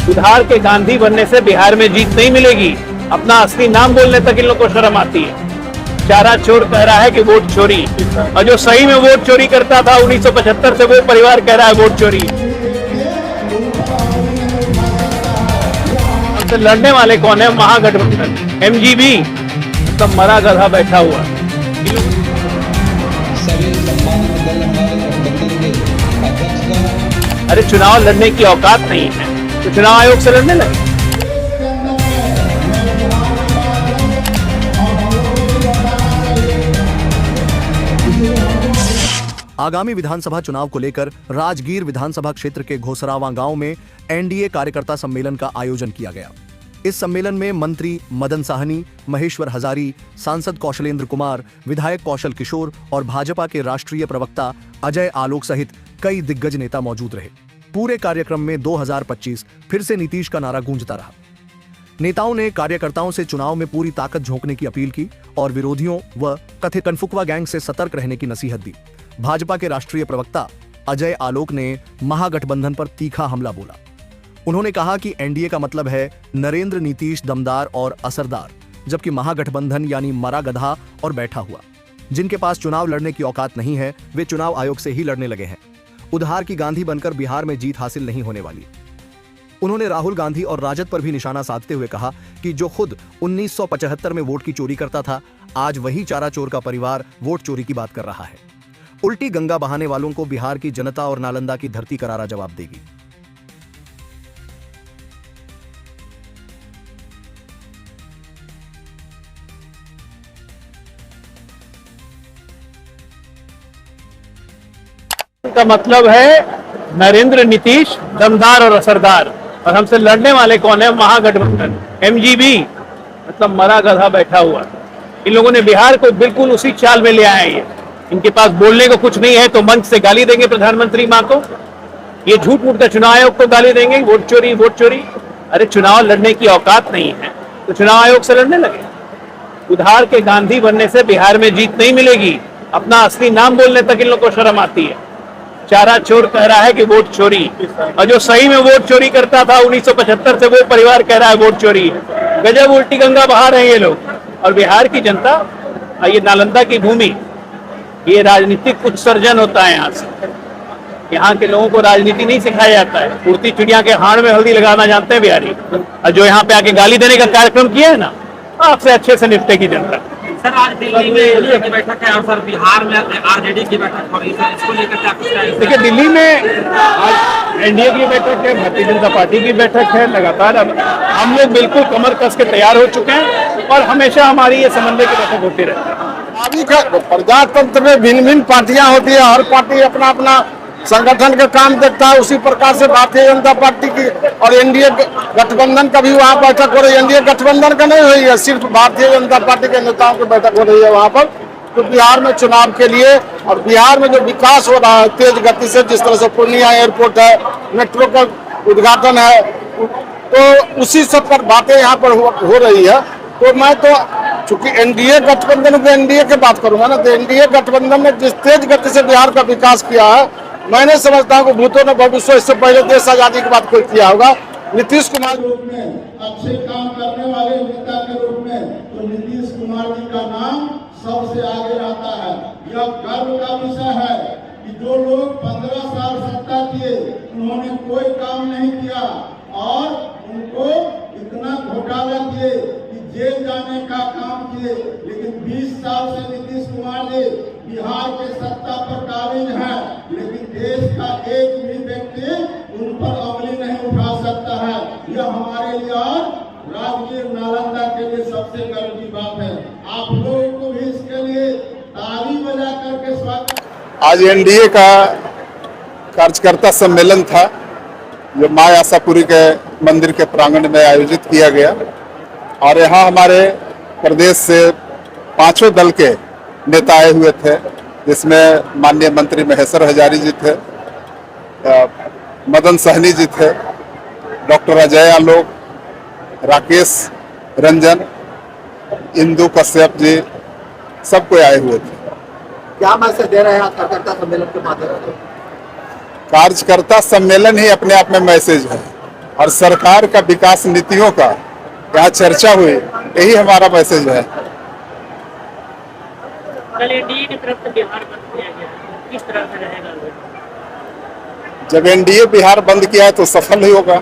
सुधार के गांधी बनने से बिहार में जीत नहीं मिलेगी। अपना असली नाम बोलने तक इन लोगों को शर्म आती है। चारा चोर कह रहा है कि वोट चोरी, और जो सही में वोट चोरी करता था 1975 से वो परिवार कह रहा है वोट चोरी। हमसे लड़ने वाले कौन है? महागठबंधन, MGB, मतलब मरा गधा बैठा हुआ। अरे चुनाव लड़ने की औकात नहीं है तो चुनाव आयोग से लड़ने लगे। आगामी विधानसभा चुनाव को लेकर राजगीर विधानसभा क्षेत्र के घोसरावा गांव में एनडीए कार्यकर्ता सम्मेलन का आयोजन किया गया। इस सम्मेलन में मंत्री मदन साहनी, महेश्वर हजारी, सांसद कौशलेंद्र कुमार, विधायक कौशल किशोर और भाजपा के राष्ट्रीय प्रवक्ता अजय आलोक सहित कई दिग्गज नेता मौजूद रहे। पूरे कार्यक्रम में 2025 फिर से नीतीश का नारा गूंजता रहा। नेताओं ने कार्यकर्ताओं से चुनाव में पूरी ताकत झोंकने की अपील की और विरोधियों व कथित कनफुकवा गैंग से सतर्क रहने की नसीहत दी। भाजपा के राष्ट्रीय प्रवक्ता अजय आलोक ने महागठबंधन पर तीखा हमला बोला। उन्होंने कहा कि एनडीए का मतलब है नरेंद्र नीतीश दमदार और असरदार, जबकि महागठबंधन यानी मरा गधा और बैठा हुआ। जिनके पास चुनाव लड़ने की औकात नहीं है वे चुनाव आयोग से ही लड़ने लगे हैं। उधार की गांधी बनकर बिहार में जीत हासिल नहीं होने वाली। उन्होंने राहुल गांधी और राजद पर भी निशाना साधते हुए कहा कि जो खुद 1975 में वोट की चोरी करता था, आज वही चारा चोर का परिवार वोट चोरी की बात कर रहा है। उल्टी गंगा बहाने वालों को बिहार की जनता और नालंदा की धरती करारा जवाब देगी। का मतलब है नरेंद्र नीतीश दमदार और असरदार, और हमसे लड़ने वाले कौन है? महागठबंधन, MGB, मतलब मरा गधा बैठा हुआ। इन लोगों ने बिहार को बिल्कुल उसी चाल में ले आए हैं। इनके पास बोलने को कुछ नहीं है तो मंच से गाली देंगे प्रधानमंत्री मां को, ये झूठ मूठ का चुनाव आयोग को गाली देंगे, वोट चोरी वोट चोरी। अरे चुनाव लड़ने की औकात नहीं है तो चुनाव आयोग से लड़ने लगे। उधार के गांधी बनने से बिहार में जीत नहीं मिलेगी। अपना असली नाम बोलने तक इन लोगों को शर्म आती है। चारा चोर कह रहा है कि वोट चोरी, और जो सही में वोट चोरी करता था 1975 से वो परिवार कह रहा है वोट चोरी। गजब उल्टी गंगा बहा रहे हैं ये लोग। और बिहार की जनता, ये नालंदा की भूमि, ये राजनीतिक उत्सर्जन होता है। यहाँ से, यहाँ के लोगों को राजनीति नहीं सिखाया जाता है। उड़ती चिड़िया के हाड़ में हल्दी लगाना जानते हैं बिहारी। और जो यहाँ पे आके गाली देने का कार्यक्रम किया है ना, आपसे अच्छे से निपटेगी जनता। सर आज दिल्ली में एनडीए की बैठक है और सर बिहार में आरजेडी की बैठक हो रही है, इसको लेकर क्या कुछ है? देखिए दिल्ली में आज एनडीए की बैठक है, भारतीय जनता पार्टी की बैठक है। लगातार अब हम लोग बिल्कुल कमर कस के तैयार हो चुके हैं और हमेशा हमारी ये समन्वय की बैठक होती रहती है। अभी प्रजातंत्र में भिन्न भिन्न पार्टियां होती है, हर पार्टी अपना अपना संगठन का काम देखता है। उसी प्रकार से भारतीय जनता पार्टी की और एनडीए गठबंधन का भी वहाँ बैठक हो रही है। एनडीए गठबंधन का नहीं हुई है, सिर्फ भारतीय जनता पार्टी के नेताओं की बैठक हो रही है वहाँ पर। तो बिहार में चुनाव के लिए और बिहार में जो विकास हो रहा है तेज गति से, जिस तरह से पूर्णिया एयरपोर्ट है, मेट्रो का उद्घाटन है, तो उसी सब पर बातें यहाँ पर हो रही है। तो मैं तो चूंकि एनडीए गठबंधन में एनडीए की बात करूंगा ना, तो एनडीए गठबंधन ने जिस तेज गति से बिहार का विकास किया है, मैंने समझता हूँ कि भूतों ने भविष्य इससे पहले देश आजादी की बात कोई किया होगा। नीतीश कुमार के रूप में, अच्छे काम करने वाले नेता के रूप में तो नीतीश कुमार जी का नाम सबसे आगे आता है। यह गर्व का विषय है कि जो लोग 15 साल सत्ता किए उन्होंने कोई काम नहीं किया और उनको इतना घोटाला किए कि जेल जाने का काम किए, लेकिन 20 साल से नीतीश कुमार जी बिहार के सत्ता पर काबिज है, लेकिन देश का एक भी व्यक्ति उन पर अंगुली नहीं उठा सकता है। यह हमारे लिए और राजगीर नालंदा के लिए सबसे गर्व की बात है। आप लोगों को भी इसके लिए ताली बजा करके स्वागत। आज एनडीए का कार्यकर्ता सम्मेलन था जो मां आशापुरी के मंदिर के प्रांगण में आयोजित किया गया और यहाँ हमारे प्रदेश से 5 दल के नेता आए हुए थे, जिसमें माननीय मंत्री महेश्वर हजारी जी थे, मदन साहनी जी थे, डॉक्टर अजय आलोक, राकेश रंजन, इंदु कश्यप जी, सब कोई आए हुए थे। क्या मैसेज दे रहे हैं कार्यकर्ता सम्मेलन के माध्यम से? कार्यकर्ता सम्मेलन ही अपने आप में मैसेज है। और सरकार का विकास नीतियों का यहाँ चर्चा हुई, यही हमारा मैसेज है। कल एनडीए की तरफ से बिहार बंद किया गया है, किस तरह से रहेगा? जब एनडीए बिहार बंद किया है तो सफल ही होगा।